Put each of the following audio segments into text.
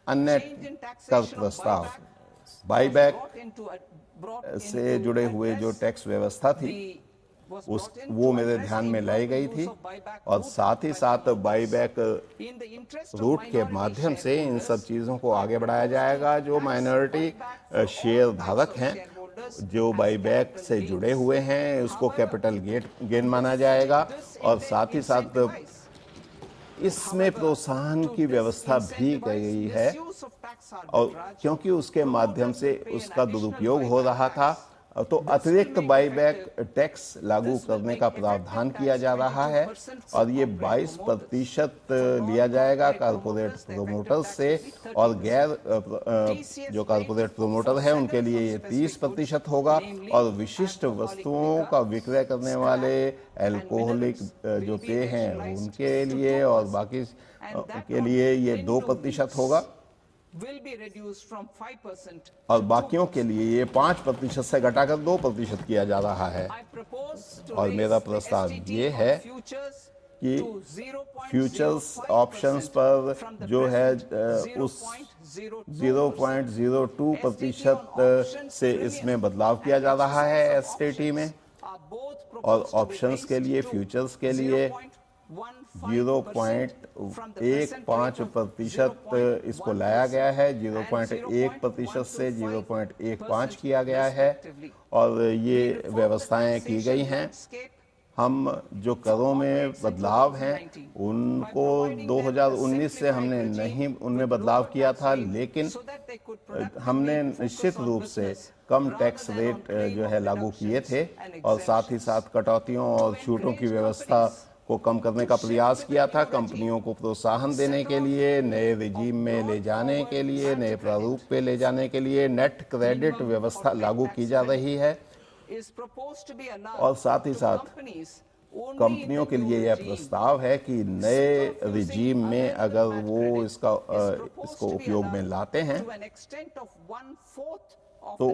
अन्य कर प्रस्ताव, बाईबैक से जुड़े हुए जो टैक्स व्यवस्था थी वो मेरे ध्यान में लाई गई थी, और साथ ही साथ बाईबैक रूट के माध्यम से इन सब चीज़ों को आगे बढ़ाया जाएगा। जो माइनॉरिटी शेयर धारक हैं जो बाईबैक से जुड़े हुए हैं उसको कैपिटल गेन माना जाएगा, और साथ ही साथ इसमें प्रोत्साहन की व्यवस्था भी की गई है, और क्योंकि उसके माध्यम से उसका दुरुपयोग हो रहा था तो अतिरिक्त बाईबैक टैक्स लागू करने का प्रावधान किया जा रहा है, और ये 22% लिया जाएगा कारपोरेट प्रोमोटर्स से, और गैर जो कारपोरेट प्रोमोटर है उनके लिए ये 30% होगा, और विशिष्ट वस्तुओं का विक्रय करने वाले अल्कोहलिक जो पेय हैं उनके लिए और बाकी के लिए ये 2% होगा, और बाकियों के लिए ये 5% से घटाकर 2% किया जा रहा है। और मेरा प्रस्ताव ये है कि फ्यूचर्स ऑप्शंस पर जो है उस 0.02% से इसमें बदलाव किया जा रहा है एसटीटी में, और ऑप्शंस के लिए फ्यूचर्स के लिए 0.15% इसको लाया गया है, 0.1% से 0.15 किया गया है, और ये व्यवस्थाएं की गई हैं। हम जो करों में बदलाव हैं उनको 2019 से हमने नहीं उनमें बदलाव किया था, लेकिन हमने निश्चित रूप से कम टैक्स रेट जो है लागू किए थे, और साथ ही साथ कटौतियों और छूटों की व्यवस्था को कम करने का प्रयास किया था। कंपनियों को प्रोत्साहन देने के लिए, नए रिजीम में ले जाने के लिए, नए प्रारूप पे ले जाने के लिए नेट क्रेडिट व्यवस्था लागू की जा रही है, और साथ ही साथ कंपनियों के लिए यह प्रस्ताव है कि नए रिजीम में अगर वो इसको उपयोग में लाते हैं तो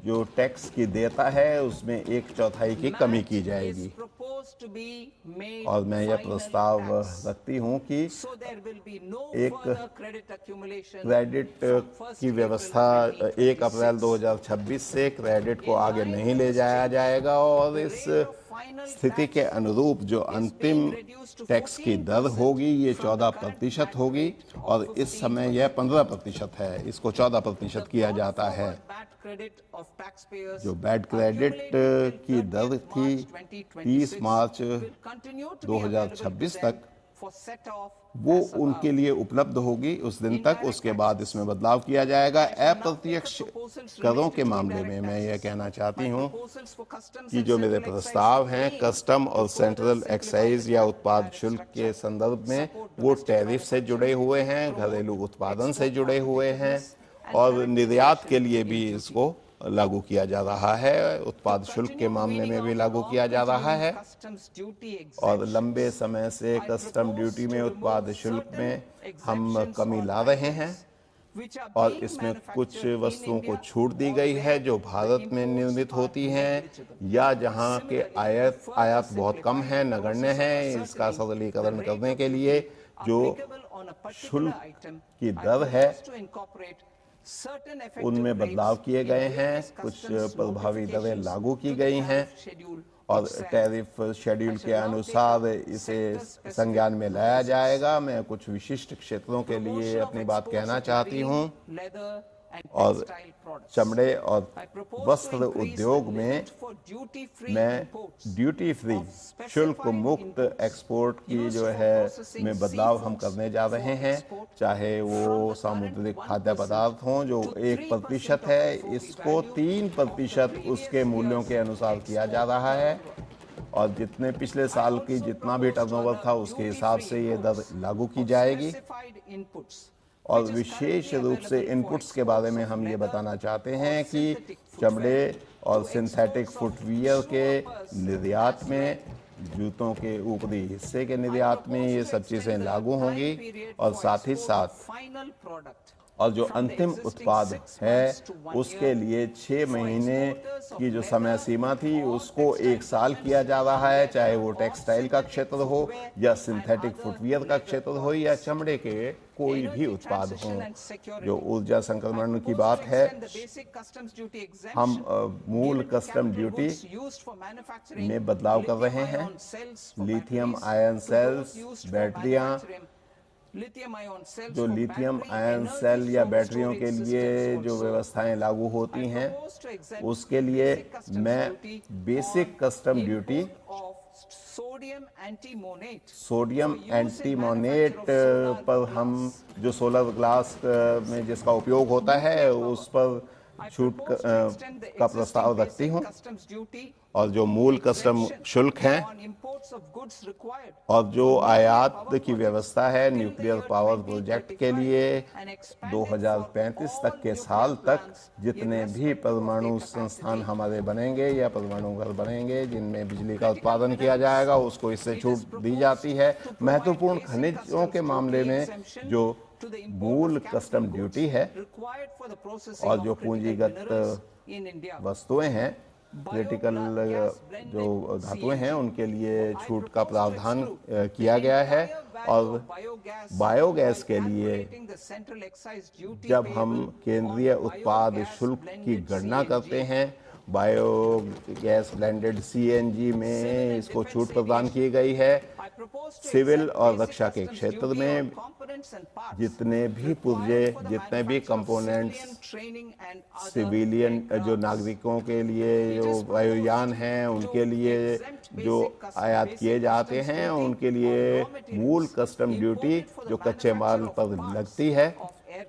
जो टैक्स की देयता है उसमें 1/4 की कमी की जाएगी, और मैं यह प्रस्ताव रखती हूं कि एक क्रेडिट की व्यवस्था 1 अप्रैल 2026 से क्रेडिट को आगे नहीं ले जाया जाएगा, और इस स्थिति के अनुरूप जो अंतिम टैक्स की दर होगी ये 14% होगी, और इस समय यह 15% है, इसको 14% किया जाता है। जो बैड क्रेडिट की दर थी 30 मार्च 2026 तक, वो उनके लिए उपलब्ध होगी उस दिन तक, उसके बाद इसमें बदलाव किया जाएगा। अप्रत्यक्ष करों के मामले में मैं यह कहना चाहती हूं कि जो मेरे प्रस्ताव हैं कस्टम और सेंट्रल एक्साइज या उत्पाद शुल्क के संदर्भ में वो टैरिफ से जुड़े हुए हैं, घरेलू उत्पादन से जुड़े हुए हैं, और निर्यात के लिए भी इसको लागू किया जा रहा है, उत्पाद शुल्क के मामले में भी लागू किया जा रहा है, और लंबे समय से कस्टम ड्यूटी में, उत्पाद शुल्क में हम कमी ला रहे हैं, और इसमें कुछ वस्तुओं को छूट दी गई है जो भारत में निर्मित होती हैं या जहां के आयात बहुत कम है, नगण्य है। इसका सरलीकरण करने के लिए जो शुल्क की दर है उनमें बदलाव किए गए हैं, कुछ प्रभावी दरें लागू की गई हैं, और टैरिफ शेड्यूल के अनुसार इसे संज्ञान में लाया जाएगा। मैं कुछ विशिष्ट क्षेत्रों के लिए अपनी बात कहना चाहती हूं, और चमड़े और वस्त्र उद्योग में मैं ड्यूटी फ्री शुल्क मुक्त एक्सपोर्ट की जो है में बदलाव हम करने जा रहे हैं, चाहे वो सामुद्रिक खाद्य पदार्थ हों जो 1% है, इसको 3% उसके मूल्यों के अनुसार किया जा रहा है, और जितने पिछले साल की जितना भी टर्नओवर था उसके हिसाब से ये दर लागू की जाएगी। और विशेष रूप से इनपुट्स के बारे में हम ये बताना चाहते हैं कि चमड़े और सिंथेटिक फुटवियर के निर्यात में, जूतों के ऊपरी हिस्से के निर्यात में ये सब चीज़ें लागू होंगी, और साथ ही साथ और जो अंतिम उत्पाद है उसके लिए 6 महीने की जो समय सीमा थी उसको 1 साल किया जा रहा है, चाहे वो टेक्सटाइल का क्षेत्र हो या सिंथेटिक फुटवियर का क्षेत्र हो या चमड़े के कोई भी उत्पाद हो। जो ऊर्जा संक्रमण की बात है, हम मूल कस्टम ड्यूटी में बदलाव कर रहे हैं। लिथियम आयन सेल्स, बैटरियां, जो लिथियम आयन सेल या बैटरियों के लिए जो व्यवस्थाएं लागू होती हैं उसके लिए मैं basic custom duty sodium antimonate पर हम जो सोलर ग्लास में जिसका उपयोग होता है उस पर छूट का प्रस्ताव रखती हूँ। और जो मूल कस्टम शुल्क हैं और जो आयात की व्यवस्था है न्यूक्लियर पावर प्रोजेक्ट के लिए 2035 तक के साल तक जितने भी परमाणु संस्थान हमारे बनेंगे या परमाणु घर बनेंगे जिनमें बिजली का उत्पादन किया जाएगा उसको इससे छूट दी जाती है। महत्वपूर्ण खनिजों के मामले में जो मूल कस्टम ड्यूटी है और जो पूंजीगत वस्तुएं हैं, क्रिटिकल जो धातुएं हैं उनके लिए छूट का प्रावधान किया गया है। और बायोगैस के लिए जब हम केंद्रीय उत्पाद शुल्क की गणना करते हैं, बायोगैस ब्लेंडेड सीएनजी में इसको छूट प्रदान की गई है। सिविल और रक्षा के क्षेत्र में जितने भी पुर्जे, जितने भी कंपोनेंट्स सिविलियन जो नागरिकों के लिए जो वायुयान हैं उनके लिए जो आयात किए जाते हैं उनके लिए मूल कस्टम ड्यूटी जो कच्चे माल पर लगती है,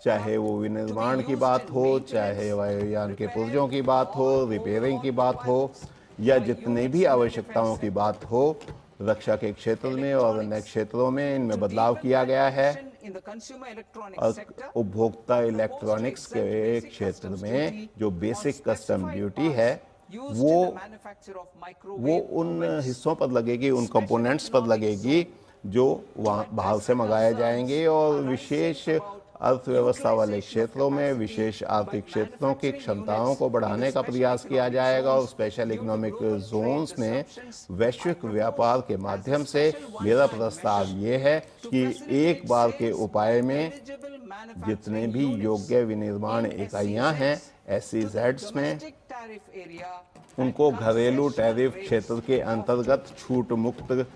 चाहे वो विनिर्माण की बात हो, चाहे वायुयान के पुर्जों की बात हो, रिपेयरिंग की बात हो या जितने भी आवश्यकताओं की बात हो, रक्षा के क्षेत्र में और अन्य क्षेत्रों में इनमें बदलाव किया गया है। और उपभोक्ता इलेक्ट्रॉनिक्स के क्षेत्र में जो बेसिक कस्टम ड्यूटी है वो उन हिस्सों पर लगेगी, उन कंपोनेंट्स पर लगेगी जो वहाँ बाहर से मंगाए जाएंगे और विशेष अर्थव्यवस्था वाले क्षेत्रों में विशेष आर्थिक क्षेत्रों की क्षमताओं को बढ़ाने का प्रयास किया जाएगा। और स्पेशल इकोनॉमिक जोन्स में वैश्विक व्यापार के माध्यम से मेरा प्रस्ताव ये है कि एक बार के उपाय में जितने भी योग्य विनिर्माण इकाइयां हैं SEZs में उनको घरेलू टैरिफ क्षेत्र के अंतर्गत छूट मुक्त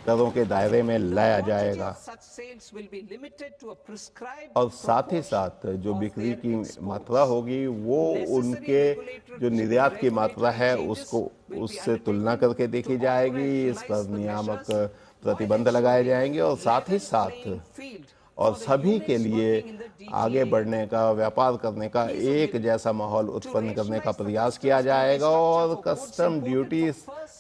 करों के दायरे में लाया जाएगा। और साथ ही साथ जो बिक्री की मात्रा होगी वो उनके जो निर्यात की मात्रा है उससे तुलना करके देखी जाएगी। इस पर नियामक प्रतिबंध लगाए जाएंगे और साथ ही साथ और सभी के लिए आगे बढ़ने का, व्यापार करने का एक जैसा माहौल उत्पन्न करने का प्रयास किया जाएगा। और कस्टम ड्यूटी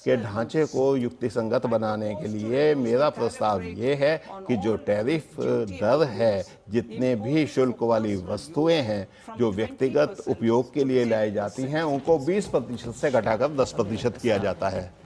के ढांचे को युक्तिसंगत बनाने के लिए मेरा प्रस्ताव ये है कि जो टैरिफ दर है, जितने भी शुल्क वाली वस्तुएं हैं जो व्यक्तिगत उपयोग के लिए लाई जाती हैं उनको 20% से घटाकर 10% किया जाता है।